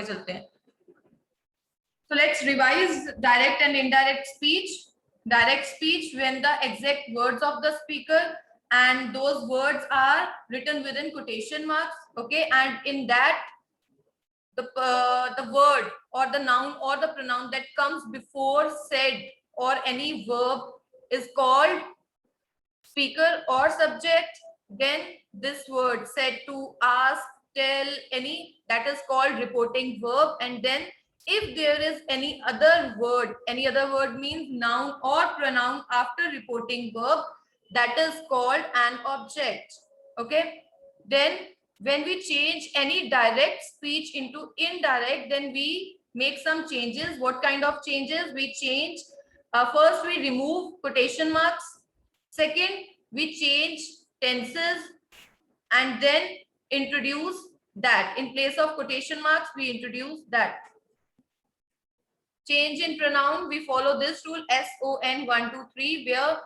चलते हैं. So let's revise direct and indirect speech. Direct speech when the exact words of the speaker and those words are written within quotation marks. Okay, and in that the word or the noun or the pronoun that comes before said or any verb is called speaker or subject. Then this word said, to, ask, tell, any, that is called reporting verb. And then if there is any other word means noun or pronoun after reporting verb, that is called an object. Okay, then when we change any direct speech into indirect, then we make some changes. What kind of changes we change? First, we remove quotation marks. Second, we change tenses and then introduce that. In place of quotation marks, we introduce that. Change in pronoun, we follow this rule SON 1, 2, 3, where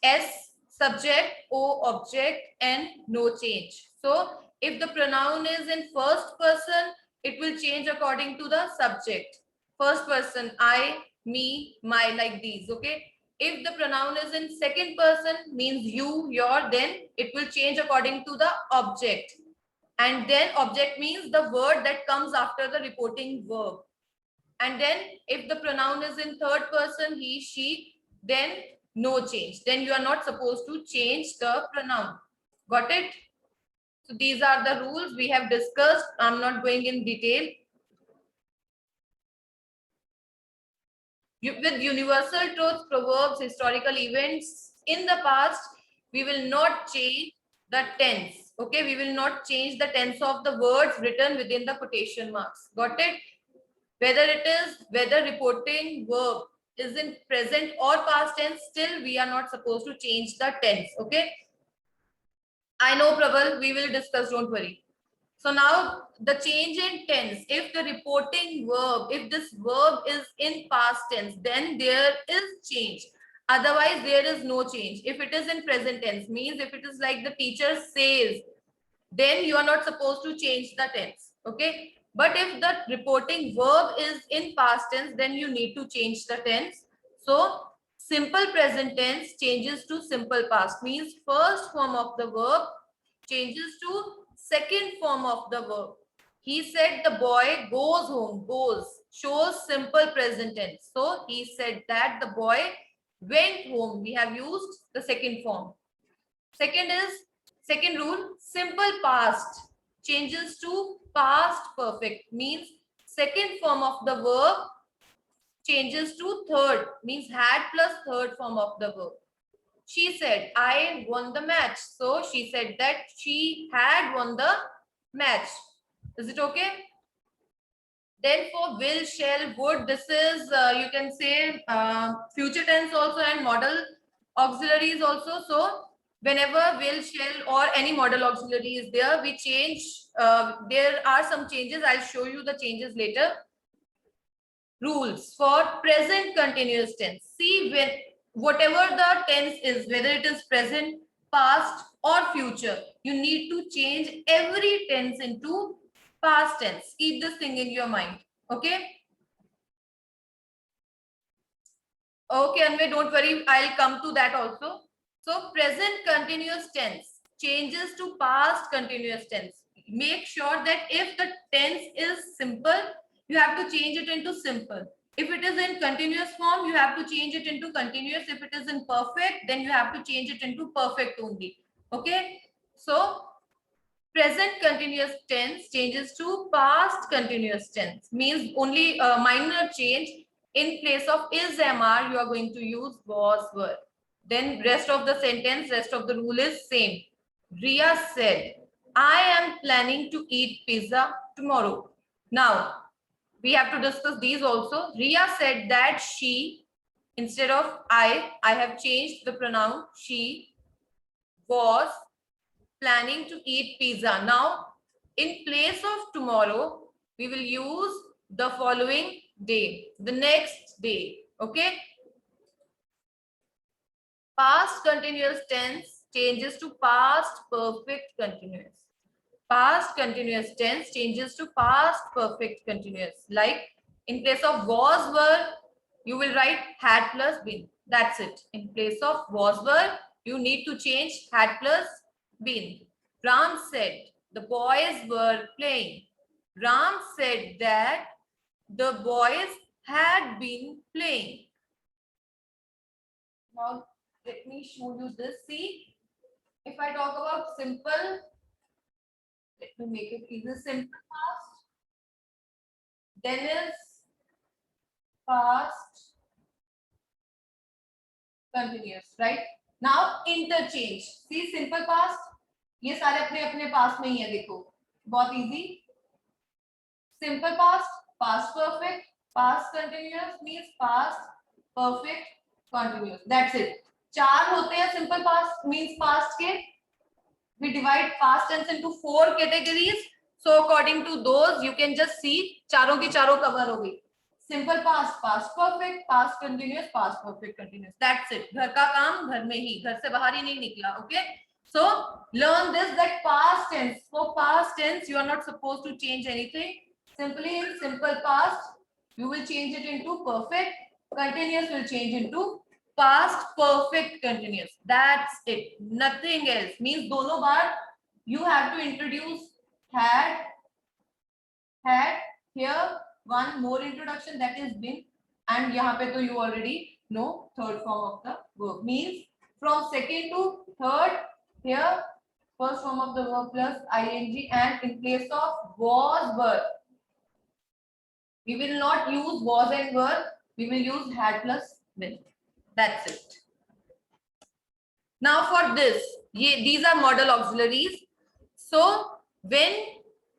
S subject, O object, and no change. So if the pronoun is in first person, it will change according to the subject. First person, I, me, my, like these. Okay. If the pronoun is in second person, means you, your, then it will change according to the object. And then object means the word that comes after the reporting verb. And then if the pronoun is in third person, he, she, then no change. Then you are not supposed to change the pronoun. Got it? So these are the rules we have discussed. I'm not going in detail. With universal truths, proverbs, historical events in the past, we will not change the tense. Okay, we will not change the tense of the words written within the quotation marks. Got it? Whether reporting verb is in present or past tense, still we are not supposed to change the tense. Okay, I know, Prabal, we will discuss, don't worry. So now the change in tense, if the reporting verb, if this verb is in past tense, then there is change. Otherwise, there is no change. If it is in present tense, means if it is like the teacher says, then you are not supposed to change the tense. Okay. But if the reporting verb is in past tense, then you need to change the tense. So simple present tense changes to simple past, means first form of the verb changes to second form of the verb. He said the boy goes home. Goes shows simple present tense. So he said that the boy went home. We have used the second form. Second rule, simple past changes to past perfect, means second form of the verb changes to third, means had plus third form of the verb. She said, I won the match. So she said that she had won the match. Is it okay? Then for will, shall, would, this is, you can say future tense also and modal auxiliaries also. So whenever will, shall or any modal auxiliary is there, we change. There are some changes. I'll show you the changes later. Rules for present continuous tense. See, when whatever the tense is, whether it is present, past or future, you need to change every tense into past tense. Keep this thing in your mind. Okay. Okay, Anvay, don't worry. I'll come to that also. So present continuous tense changes to past continuous tense. Make sure that if the tense is simple, you have to change it into simple. If it is in continuous form, you have to change it into continuous. If it is in perfect, then you have to change it into perfect only. Okay. So present continuous tense changes to past continuous tense, means only a minor change. In place of is, am, are, you are going to use was, were. Then rest of the sentence, rest of the rule is same. Ria said, I am planning to eat pizza tomorrow. Now, we have to discuss these also. Ria said that she, instead of I have changed the pronoun she, was planning to eat pizza. Now, in place of tomorrow, we will use the following day, the next day. Okay. Past continuous tense changes to past perfect continuous. Past continuous tense changes to past perfect continuous. Like in place of was, were, you will write had plus been. That's it. In place of was, were, you need to change had plus been. Ram said the boys were playing. Ram said that the boys had been playing. Now let me show you this. See, if I talk about simple, let me make it easy. Simple past, then is past continuous, right? Now interchange. See simple past, ये सारे अपने अपने पास में ही है, देखो बहुत easy. Simple past, past perfect, past continuous means past perfect continuous. That's it. चार होते हैं simple past means past के. We divide past tense into 4 categories. So according to those, you can just see चारों की चारों cover हो गई. Simple past, past perfect, past continuous, past perfect continuous. That's it. घर का काम घर में ही, घर से बाहर ही नहीं निकला. Okay. So learn this, that past tense. For past tense, you are not supposed to change anything. Simply in simple past, you will change it into perfect. Continuous will change into past perfect continuous. That's it. Nothing else. Means दोनों बार you have to introduce had here, one more introduction, that is been, and यहाँ पे तो you already know third form of the verb. Means from second to third, here first form of the verb plus ing, and in place of was, were, we will not use was and were, we will use had plus been. That's it. Now for this, these are model auxiliaries. So when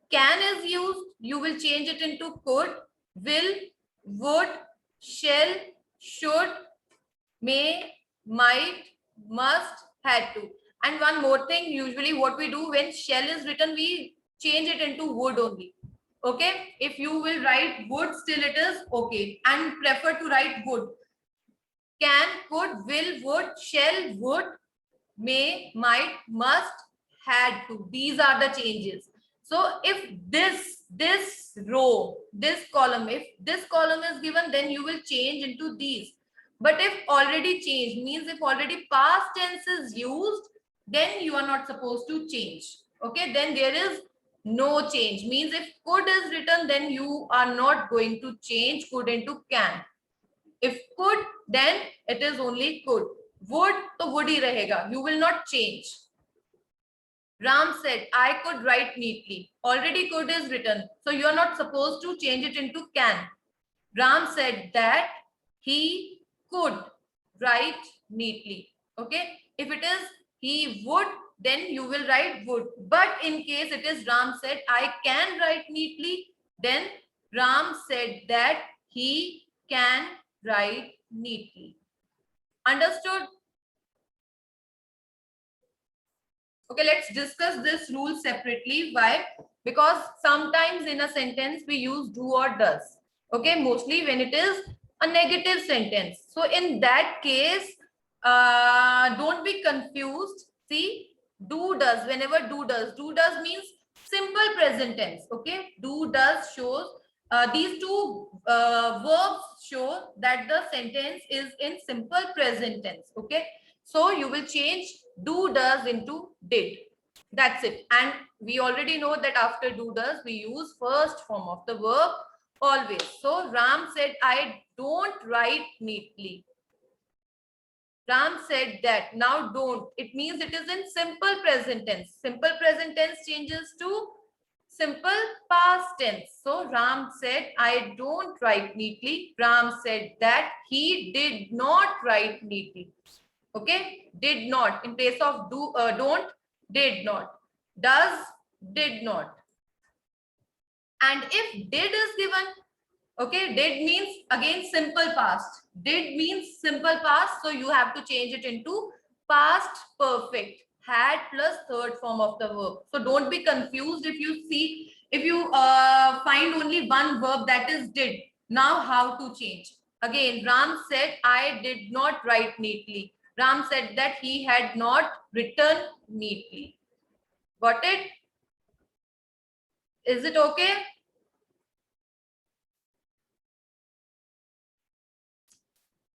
can is used, you will change it into could, will, would, shall, should, may, might, must, had to. And one more thing, usually what we do when shall is written, we change it into would only. Okay, if you will write would, still it is okay, and prefer to write would. Can, could, will, would, shall, would, may, might, must, had to. These are the changes. So if this row, this column, if this column is given, then you will change into these. But if already changed, means if already past tense is used, then you are not supposed to change. Okay, then there is no change. Means if could is written, then you are not going to change could into can. If could, then it is only could. Would, to would hi rahega. You will not change. Ram said, I could write neatly. Already could is written. So you are not supposed to change it into can. Ram said that he could write neatly. Okay. If it is he would, then you will write would. But in case it is Ram said, I can write neatly, then Ram said that he can write neatly. Understood? Okay, let's discuss this rule separately. Why? Because sometimes in a sentence we use do or does. Okay, mostly when it is a negative sentence. So in that case, don't be confused. See, do does, whenever do does means simple present tense. Okay, do does shows these two verbs show that the sentence is in simple present tense. Okay, so you will change do does into did. That's it. And we already know that after do does we use first form of the verb always. So Ram said, I don't write neatly. Ram said that. Now don't, it means it is in simple present tense. Simple present tense changes to simple past tense. So Ram said, I don't write neatly. Ram said that he did not write neatly. Okay, did not. In place of do, don't, did not. Does, did not. And if did is given, okay, did means again simple past. Did means simple past, so you have to change it into past perfect. Had plus third form of the verb. So don't be confused if you see, if you find only one verb, that is did. Now how to change? Again, Ram said, I did not write neatly. Ram said that he had not written neatly. Got it? Is it okay?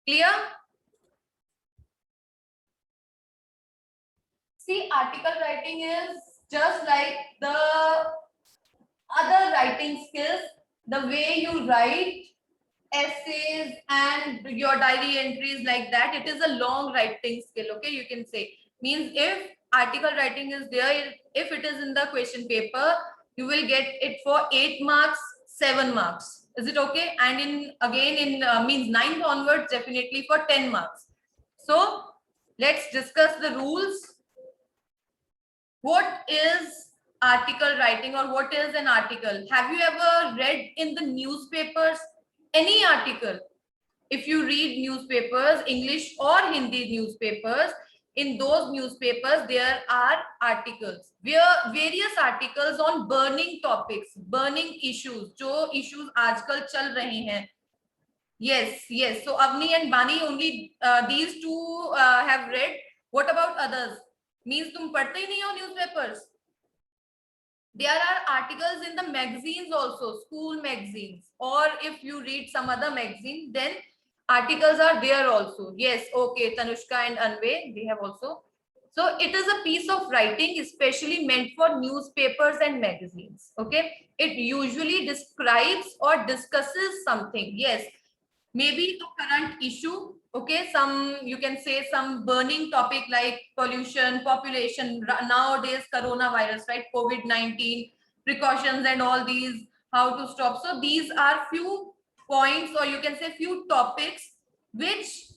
Clear? See, article writing is just like the other writing skills. The way you write essays and your diary entries like that, it is a long writing skill. Okay, you can say, means if article writing is there, if it is in the question paper, you will get it for 8 marks, 7 marks. Is it okay? And in again in means 9th onwards, definitely for 10 marks. So let's discuss the rules. What is article writing, or what is an article? Have you ever read in the newspapers any article? If you read newspapers, English or Hindi newspapers, in those newspapers there are articles, where various articles on burning topics, burning issues, जो issues आजकल चल रहे हैं. Yes, so Avni and Bani, only these two have read. What about others? Means तुम पढ़ते ही नहीं हो newspapers. There are articles in the magazines also, school magazines, or if you read some other magazine, then articles are there also. Yes, okay, Tanushka and Anve, they have also. So it is a piece of writing especially meant for newspapers and magazines. Okay, it usually describes or discusses something. Yes, maybe a current issue. Okay, some, you can say, some burning topic like pollution, population, nowadays coronavirus, right, COVID-19 precautions and all these, how to stop. So these are few points, or you can say few topics which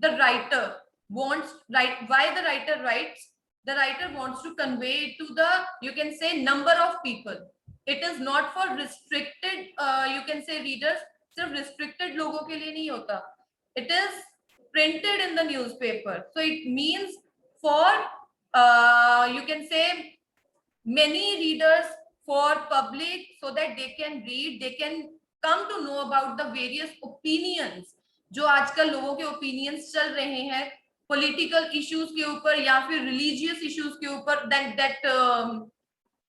the writer wants, right? Why the writer writes? The writer wants to convey it to the, you can say, number of people. It is not for restricted you can say readers. सिर्फ restricted लोगों के लिए नहीं होता. It is printed in the newspaper, so it means for you can say many readers, for public, so that they can read, they can come to know about the various opinions. जो आजकल लोगों के opinions चल रहे हैं political issues के ऊपर या फिर religious issues के ऊपर, that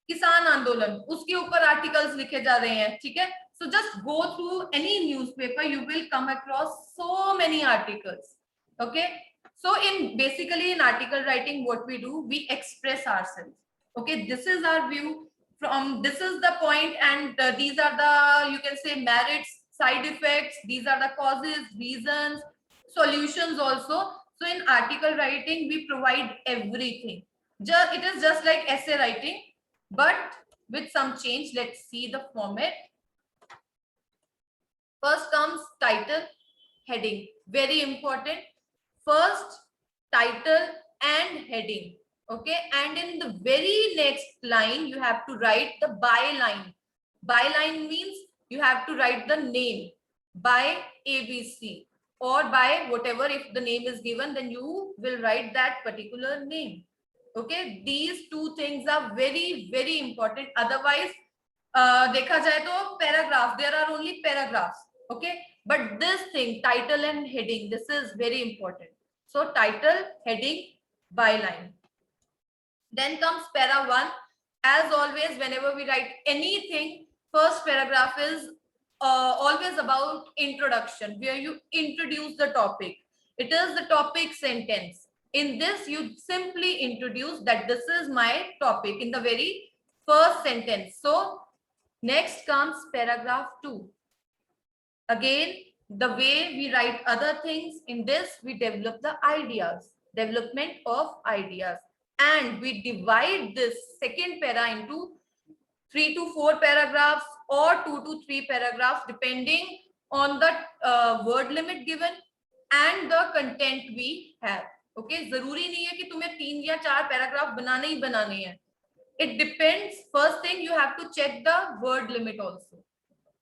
किसान आंदोलन, उसके ऊपर आर्टिकल्स लिखे जा रहे हैं. ठीक है, so just go through any newspaper, you will come across so many articles. Okay, so in basically in article writing, what we do, we express ourselves. Okay, this is our view from, this is the point, and these are the, you can say, merits, side effects, these are the causes, reasons, solutions also. So in article writing we provide everything. It is just like essay writing, but with some change. Let's see the format. First comes title, heading, very important. First, title and heading. Okay, and in the very next line you have to write the byline. Byline means you have to write the name, by ABC, or by whatever. If the name is given, then you will write that particular name. Okay, these two things are very, very important. Otherwise देखा जाए तो paragraph, there are only paragraphs. Okay, but this thing, title and heading, this is very important. So title, heading, byline. Then comes para 1. As always, whenever we write anything, first paragraph is always about introduction, where you introduce the topic. It is the topic sentence. In this, you simply introduce that this is my topic in the very first sentence. So next comes paragraph 2. Again, the way we write other things, in this we develop the ideas, development of ideas, and we divide this second para into 3 to 4 paragraphs or 2 to 3 paragraphs, depending on the word limit given and the content we have. Okay, जरूरी नहीं है कि तुम्हें 3 या 4 paragraph बनाने ही बनाने हैं. It depends. First thing, you have to check the word limit also.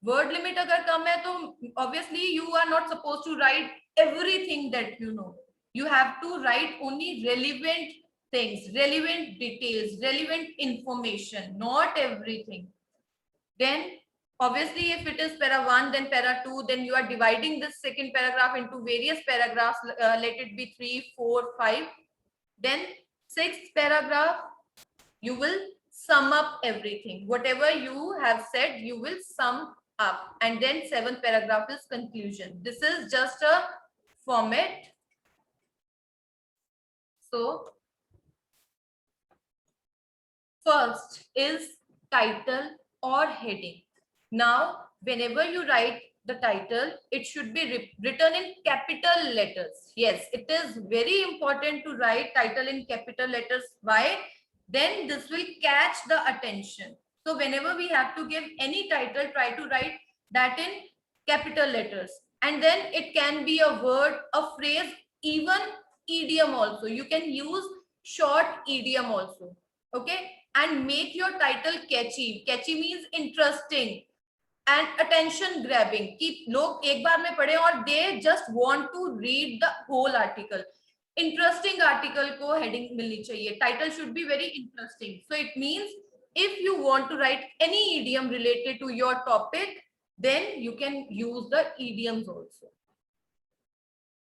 Word limit अगर कम है तो obviously you are not supposed to write everything that you know. You have to write only relevant things, relevant details, relevant information, not everything. Then obviously if it is para 1, then para 2, then you are dividing this second paragraph into various paragraphs. Let it be 3, 4, 5. Then 6th paragraph, you will sum up everything. Whatever you have said, you will sum up. And then 7th paragraph is conclusion. This is just a format. So first is title or heading. Now, whenever you write the title, it should be written in capital letters. Yes, it is very important to write title in capital letters. Why? Then this will catch the attention. So whenever we have to give any title, try to write that in capital letters. And then it can be a word, a phrase, even idiom also. You can use short idiom also. Okay, and make your title catchy. Catchy means interesting and attention grabbing कि लोग एक बार में पढ़े और they just want to read the whole article. Interesting article को heading मिलनी चाहिए. Title should be very interesting. So it means if you want to write any idiom related to your topic, then you can use the idioms also.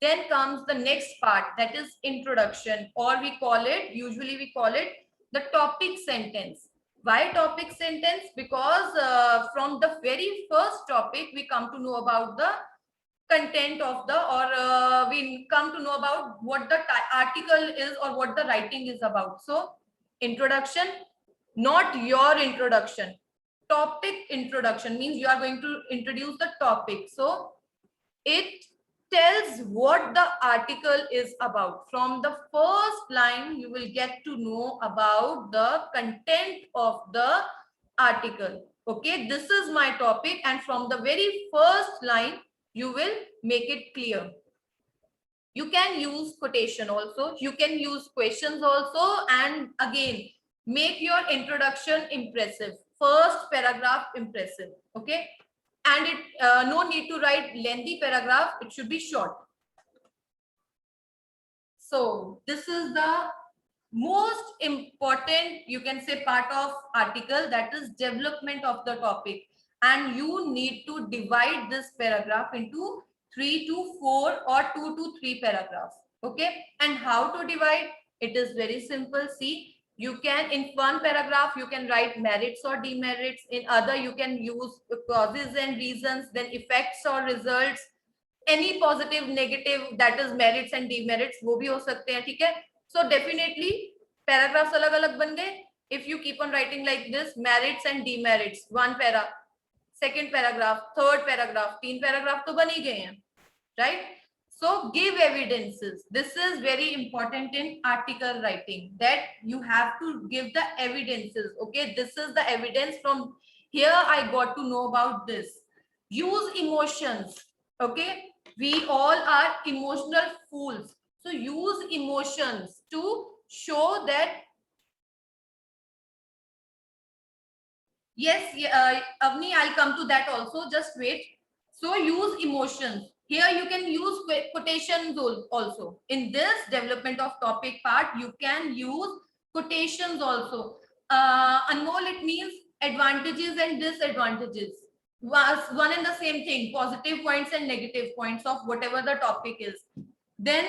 Then comes the next part, that is introduction, or usually we call it the topic sentence. Why topic sentence? Because from the very first topic, we come to know about the content of the, or we come to know about what the article is or what the writing is about. So introduction, not your introduction. Topic introduction means you are going to introduce the topic. So it tells what the article is about. From the first line, you will get to know about the content of the article. Okay, this is my topic, and from the very first line, you will make it clear. You can use quotation also, you can use questions also, and again, make your introduction impressive. First paragraph impressive. Okay, and it no need to write lengthy paragraph, it should be short. So this is the most important, you can say, part of article, that is development of the topic, and you need to divide this paragraph into 3 to 4 or 2 to 3 paragraphs. Okay, and how to divide? It is very simple. See, you can, in one paragraph you can write merits or demerits, in other you can use causes and reasons, then effects or results, any positive negative, that is merits and demerits, वो भी हो सकते हैं. ठीक है, so definitely paragraphs अलग अलग बन गए. If you keep on writing like this, merits and demerits, one para, second paragraph, third paragraph, तीन paragraph तो बन ही गए हैं, right? So give evidences. This is very important in article writing, that you have to give the evidences. Okay, this is the evidence, from here I got to know about this. Use emotions. Okay, we all are emotional fools. So use emotions to show that. Yes, Avni, I'll come to that also. Just wait. So use emotions. Here you can use quotations also. In this development of topic part, you can use quotations also. Anmol, it means advantages and disadvantages. One and the same thing, positive points and negative points of whatever the topic is. Then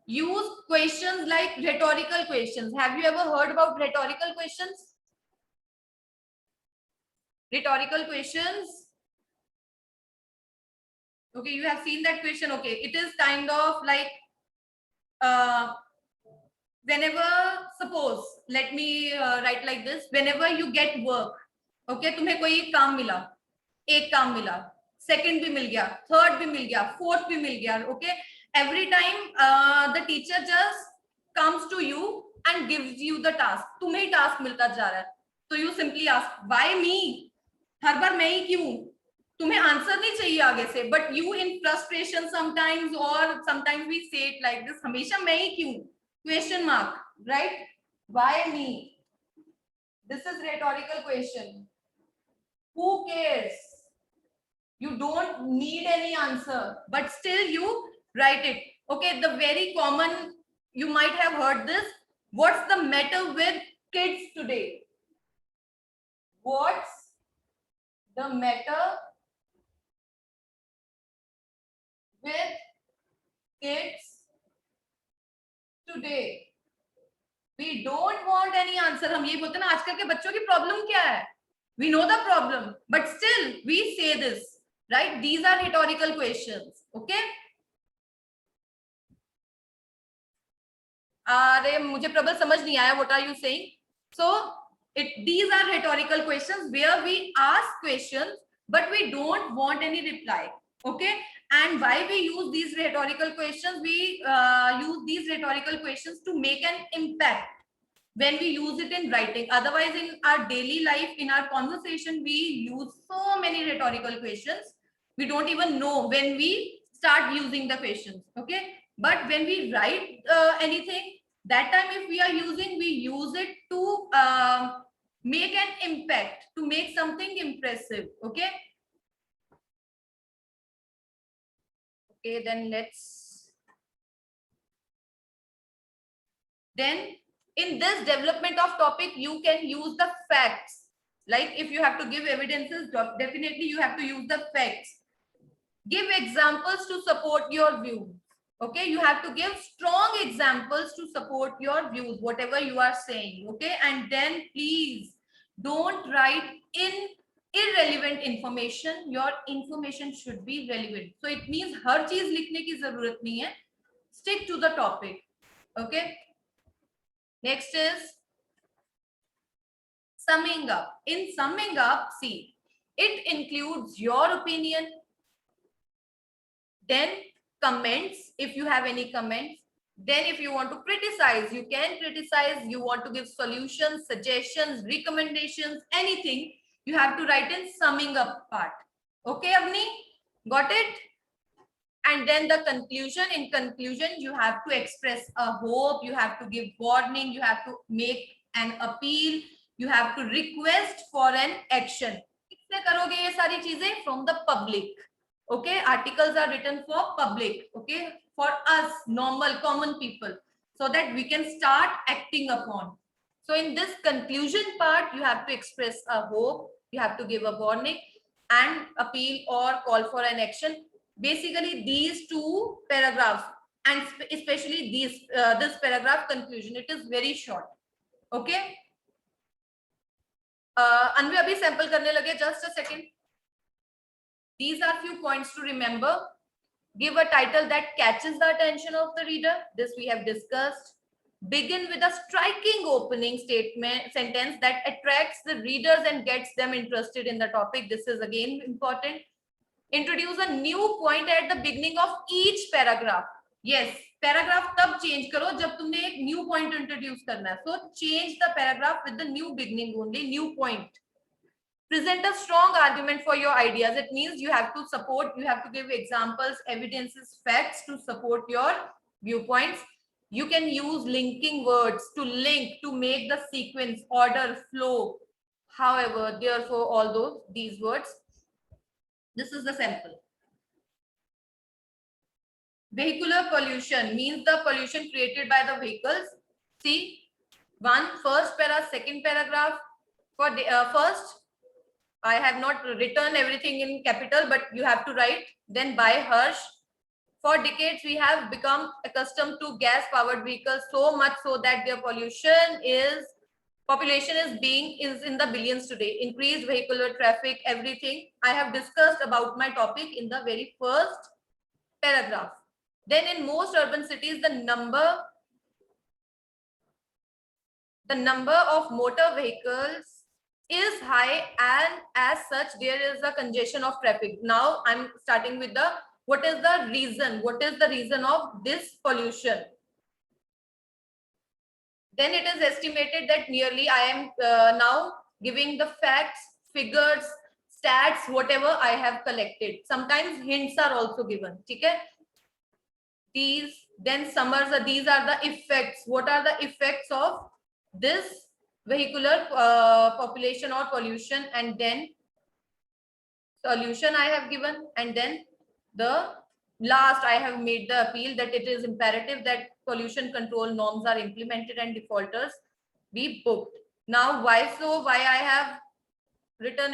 use questions like rhetorical questions. Have you ever heard about rhetorical questions? Rhetorical questions. Okay, you have seen that question. Okay, it is kind of like whenever, suppose, let me write like this. Whenever you get work, okay, तुम्हें कोई काम मिला, एक काम मिला, second भी मिल गया, third भी मिल गया, fourth भी मिल गया. Okay, every time the teacher just comes to you and gives you the task. तुम्हें ही task मिलता जा रहा है. So you simply ask, why me? हर बार मैं ही क्यों? तुम्हें आंसर नहीं चाहिए आगे से, but you in frustration sometimes, और समटाइम्स वी से इट लाइक दिस, हमेशा मैं ही क्यों? Question mark, right? Why me? This is rhetorical question. Who cares? You don't need any answer, but still you write it. Okay, the very common, you might have heard this. What's the matter with kids today? What's the matter with kids today? We don't want any answer. हम ये बोलते हैं ना, आजकल के बच्चों की problem क्या है? We know the problem, but still we say this, right? These are rhetorical questions. Okay? अरे मुझे प्रबल समझ नहीं आया. What are you saying? So these are rhetorical questions where we ask questions, but we don't want any reply. Okay? And why we use these rhetorical questions? We use these rhetorical questions to make an impact when we use it in writing. Otherwise, in our daily life, in our conversation, we use so many rhetorical questions. We don't even know when we start using the questions. Okay? But when we write anything, that time if we are using, we use it to make an impact, to make something impressive. Okay? Okay, then in this development of topic, you can use the facts. Like if you have to give evidences, definitely you have to use the facts. Give examples to support your view. Okay, you have to give strong examples to support your views, whatever you are saying. Okay, and then please don't write in irrelevant information. Your information should be relevant. So it means हर चीज लिखने की जरूरत नहीं है. Stick to the topic. Okay. Next is summing up. In summing up, see, it includes your opinion, then comments if you have any comments. Then if you want to criticize, you can criticize. You want to give solutions, suggestions, recommendations, anything, you have to write in summing up part. Okay, Avni? Got it? And then the conclusion. In conclusion, you have to express a hope, you have to give warning, you have to make an appeal, you have to request for an action. किससे करोगे ये सारी चीजें? From the public. Okay, articles are written for public. Okay, for us normal common people, so that we can start acting upon. So in this conclusion part, you have to express a hope, you have to give a warning and appeal or call for an action. Basically these two paragraphs, and especially this paragraph conclusion, it is very short. Okay, Anvi abhi sample karne lage, just a second. These are few points to remember. Give a title that catches the attention of the reader. This we have discussed. Begin with a striking opening statement sentence that attracts the readers and gets them interested in the topic. This is again important. Introduce a new point at the beginning of each paragraph. Yes, paragraph tab change karo jab tumne ek new point introduce karna hai. So change the paragraph with the new beginning only, new point. Present a strong argument for your ideas. It means you have to support, you have to give examples, evidences, facts to support your viewpoints. You can use linking words to link, to make the sequence, order, flow. However, therefore, all these words. This is the sample. Vehicular pollution means the pollution created by the vehicles. See, first para, second paragraph. For the first, I have not written everything in capital, but you have to write. Then by Harsh. For decades, we have become accustomed to gas-powered vehicles so much so that their population is in the billions today. Increased vehicular traffic, everything. I have discussed about my topic in the very first paragraph. Then in most urban cities, the number of motor vehicles is high, and as such there is a congestion of traffic. Now I'm starting with the what is the reason of this pollution. Then it is estimated that nearly, I am now giving the facts, figures, stats, whatever I have collected. Sometimes hints are also given. Okay? These are the effects. What are the effects of this vehicular population or pollution? And then solution I have given, and then the last I have made the appeal that it is imperative that pollution control norms are implemented and defaulters be booked. Now why I have written